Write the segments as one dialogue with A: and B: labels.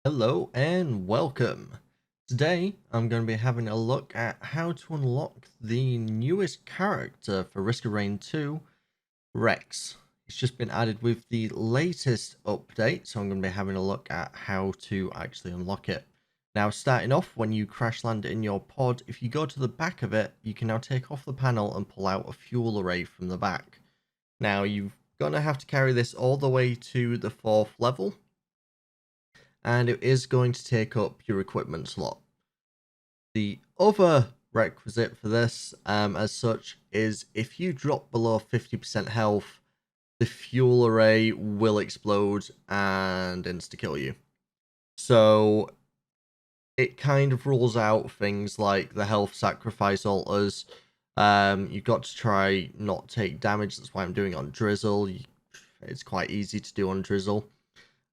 A: Hello and welcome. Today I'm going to be having a look at how to unlock the newest character for Risk of Rain 2, Rex. It's just been added with the latest update, so I'm going to be having a look at how to actually unlock it. Now, starting off, when you crash land in your pod, if you go to the back of it, you can now take off the panel and pull out a fuel array from the back. Now, you're going to have to carry this all the way to the 4th level, and it is going to take up your equipment slot. The other requisite for this, as such, is if you drop below 50% health, the fuel array will explode and insta-kill you. So it kind of rules out things like the health sacrifice altars. You've got to try not take damage. That's why I'm doing it on Drizzle. It's quite easy to do on Drizzle.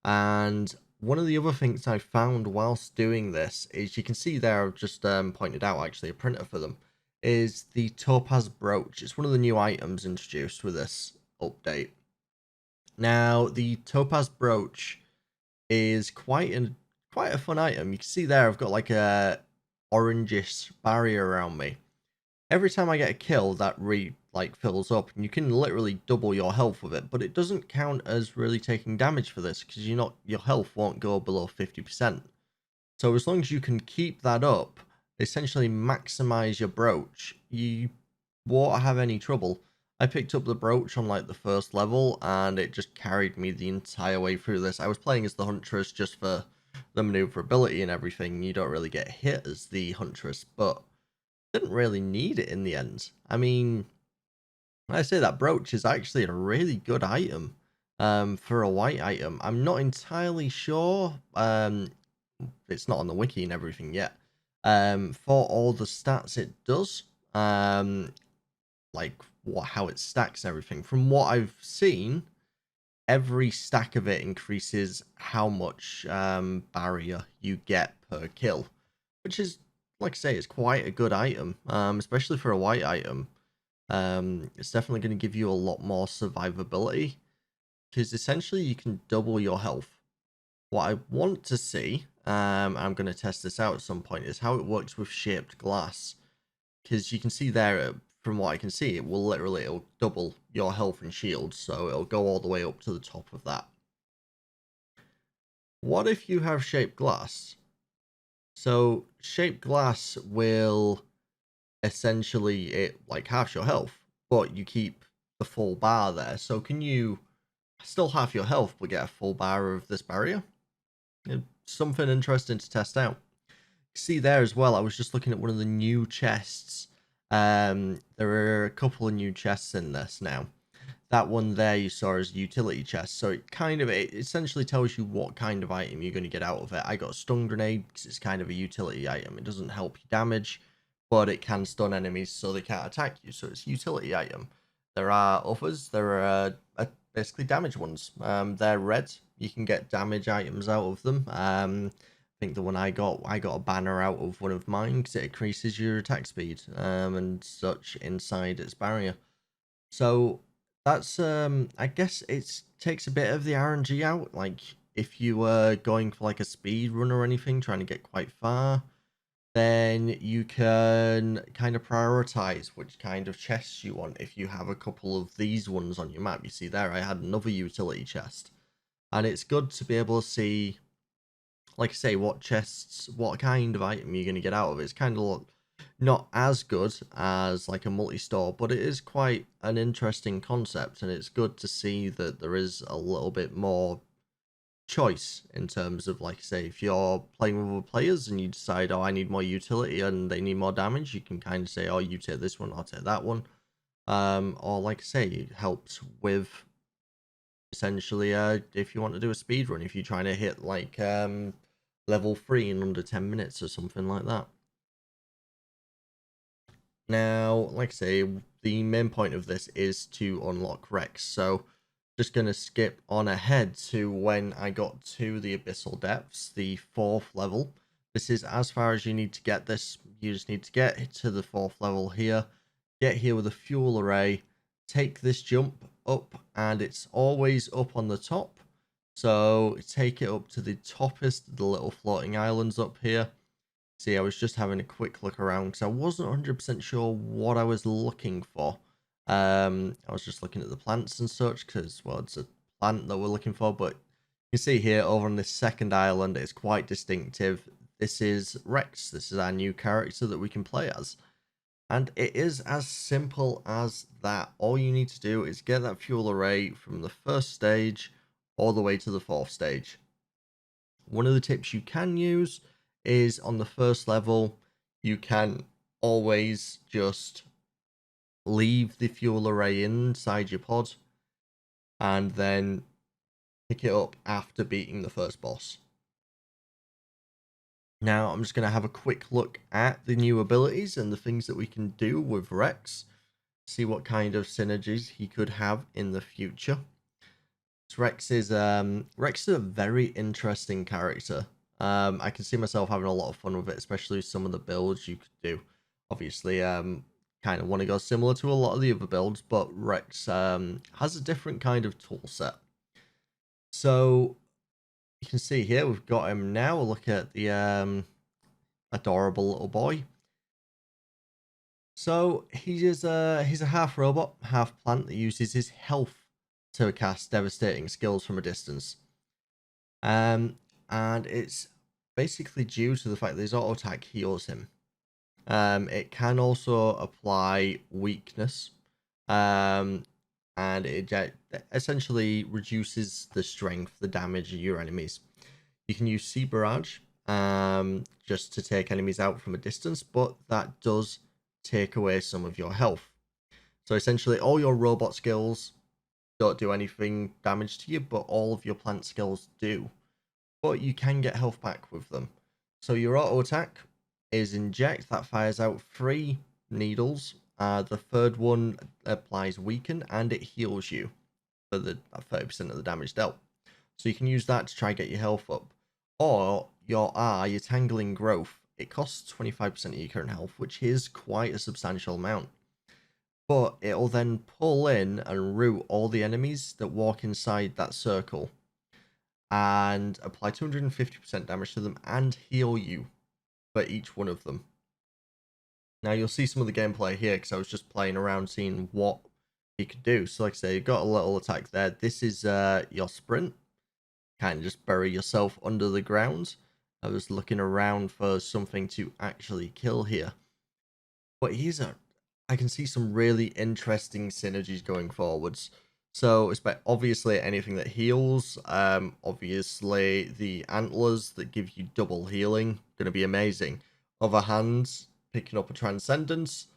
A: And one of the other things I found whilst doing this is you can see there, I've just pointed out actually a printer for them, is the Topaz Brooch. It's one of the new items introduced with this update. Now, the Topaz Brooch is quite a fun item. You can see there I've got like a orangish barrier around me. Every time I get a kill, that fills up, and you can literally double your health with it, but it doesn't count as really taking damage for this because your health won't go below 50%. So as long as you can keep that up, essentially maximize your brooch, you won't have any trouble. I picked up the brooch on like the first level, and it just carried me the entire way through this. I was playing as the Huntress just for the maneuverability and everything. You don't really get hit as the Huntress, but didn't really need it in the end. I mean, I say that brooch is actually a really good item for a white item. I'm not entirely sure. It's not on the wiki and everything yet. For all the stats it does, like how it stacks and everything. From what I've seen, every stack of it increases how much barrier you get per kill, which is, like I say, it's quite a good item, especially for a white item. It's definitely going to give you a lot more survivability because essentially you can double your health. What I want to see, I'm going to test this out at some point, is how it works with shaped glass. Because you can see there, from what I can see, it'll double your health and shield, so it'll go all the way up to the top of that. What if you have shaped glass? So shaped glass will essentially it like halves your health, but you keep the full bar there. So can you still half your health but get a full bar of this barrier? Something interesting to test out. See there as well, I was just looking at one of the new chests. There are a couple of new chests in this now. That one there you saw as a utility chest, so it essentially tells you what kind of item you're going to get out of it. I got a stun grenade because it's kind of a utility item. It doesn't help you damage, but it can stun enemies so they can't attack you, so it's a utility item. There are others. There are basically damage ones. They're red. You can get damage items out of them. I think the one I got a banner out of one of mine because it increases your attack speed and such inside its barrier. So that's I guess it takes a bit of the RNG out. Like if you were going for like a speed run or anything, trying to get quite far, then you can kind of prioritize which kind of chests you want. If you have a couple of these ones on your map, you see there I had another utility chest, and it's good to be able to see, like I say, what chests, what kind of item you're going to get out of it. It's kind of not as good as like a multi-store, but it is quite an interesting concept, and it's good to see that there is a little bit more choice in terms of, like I say, if you're playing with other players and you decide, oh, I need more utility and they need more damage, you can kind of say, oh, you take this one, I'll take that one. Or like I say, it helps with essentially if you want to do a speed run, if you're trying to hit like level 3 in under 10 minutes or something like that. Now, like I say, the main point of this is to unlock Rex, so just going to skip on ahead to when I got to the Abyssal Depths, the 4th level. This is as far as you need to get this. You just need to get to the 4th level here, get here with a fuel array, take this jump up, and it's always up on the top. So take it up to the toppest of the little floating islands up here. See, I was just having a quick look around because I wasn't 100% sure what I was looking for. I was just looking at the plants and such because, well, it's a plant that we're looking for. But you can see here over on this second island, it's quite distinctive. This is Rex. This is our new character that we can play as. And it is as simple as that. All you need to do is get that fuel array from the first stage all the way to the fourth stage. One of the tips you can use is on the first level, you can always just leave the fuel array inside your pod and then pick it up after beating the first boss. Now I'm just going to have a quick look at the new abilities and the things that we can do with Rex, see what kind of synergies he could have in the future. So Rex is a very interesting character. I can see myself having a lot of fun with it, especially some of the builds you could do. Obviously, kind of want to go similar to a lot of the other builds, but Rex has a different kind of tool set. So you can see here we've got him now. We'll look at the adorable little boy. So he's a half robot, half plant that uses his health to cast devastating skills from a distance. And it's basically due to the fact that his auto attack heals him. It can also apply weakness, and it essentially reduces the strength, the damage of your enemies. You can use Sea Barrage just to take enemies out from a distance, but that does take away some of your health. So essentially, all your robot skills don't do anything damage to you, but all of your plant skills do. But you can get health back with them. So your auto attack is Inject, that fires out 3 needles. The third one applies Weaken, and it heals you for the 30% of the damage dealt. So you can use that to try and get your health up. Or your Tangling Growth. It costs 25% of your current health, which is quite a substantial amount. But it'll then pull in and root all the enemies that walk inside that circle and apply 250% damage to them and heal you for each one of them. Now you'll see some of the gameplay here because I was just playing around seeing what you could do. So like I say, you've got a little attack there. This is your sprint. Kind of just bury yourself under the ground. I was looking around for something to actually kill here. But I can see some really interesting synergies going forwards. So, obviously, anything that heals, obviously, the antlers that give you double healing, going to be amazing. Other hands, picking up a Transcendence,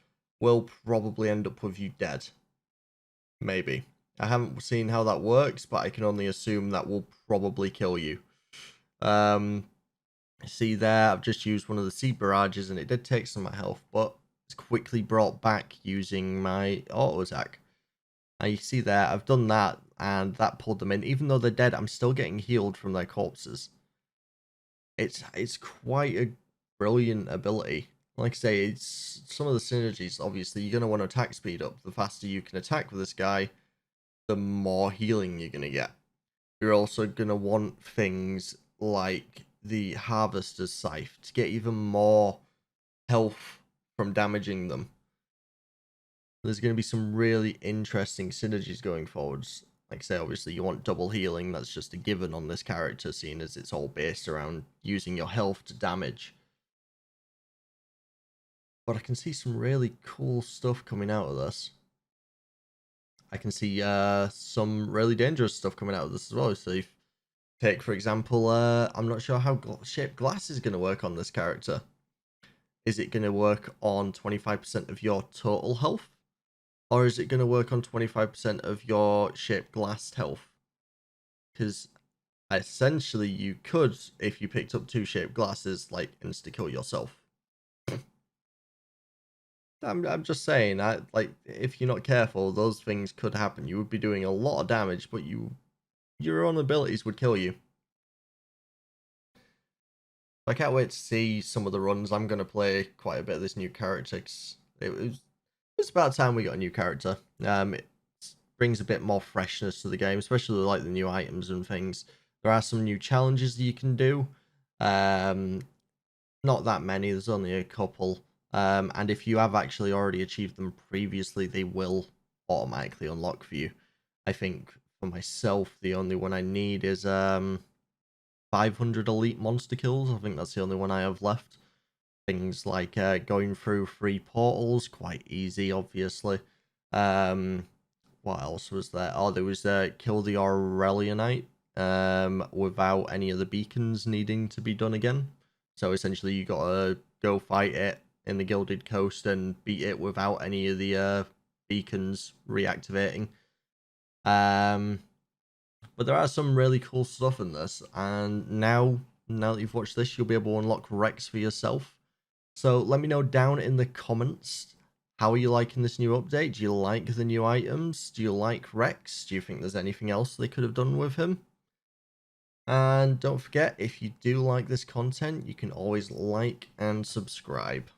A: will probably end up with you dead. Maybe. I haven't seen how that works, but I can only assume that will probably kill you. See there, I've just used one of the Sea Barrages, and it did take some of my health, but it's quickly brought back using my auto attack. And you see there, I've done that, and that pulled them in. Even though they're dead, I'm still getting healed from their corpses. It's quite a brilliant ability. Like I say, it's some of the synergies. Obviously, you're going to want to attack speed up. The faster you can attack with this guy, the more healing you're going to get. You're also going to want things like the Harvester's Scythe to get even more health from damaging them. There's going to be some really interesting synergies going forwards. Like I say, obviously you want double healing. That's just a given on this character, seeing as it's all based around using your health to damage. But I can see some really cool stuff coming out of this. I can see some really dangerous stuff coming out of this as well. So if take, for example, I'm not sure how shaped glass is going to work on this character. Is it going to work on 25% of your total health? Or is it going to work on 25% of your shaped glass health? Because essentially you could, if you picked up 2 shaped glasses, like insta-kill yourself. I'm just saying, like, if you're not careful, those things could happen. You would be doing a lot of damage, but your own abilities would kill you. I can't wait to see some of the runs. I'm going to play quite a bit of this new character. It's about time we got a new character. It brings a bit more freshness to the game, especially like the new items and things. There are some new challenges that you can do. Not that many, there's only a couple. And if you have actually already achieved them previously, they will automatically unlock for you. I think for myself, the only one I need is 500 elite monster kills. I think that's the only one I have left. Things like going through 3 portals, quite easy, obviously. What else was there? Oh, there was kill the Aurelionite without any of the beacons needing to be done again. So essentially, you gotta go fight it in the Gilded Coast and beat it without any of the beacons reactivating. But there are some really cool stuff in this, and now that you've watched this, you'll be able to unlock Rex for yourself. So let me know down in the comments, how are you liking this new update? Do you like the new items? Do you like Rex? Do you think there's anything else they could have done with him? And don't forget, if you do like this content, you can always like and subscribe.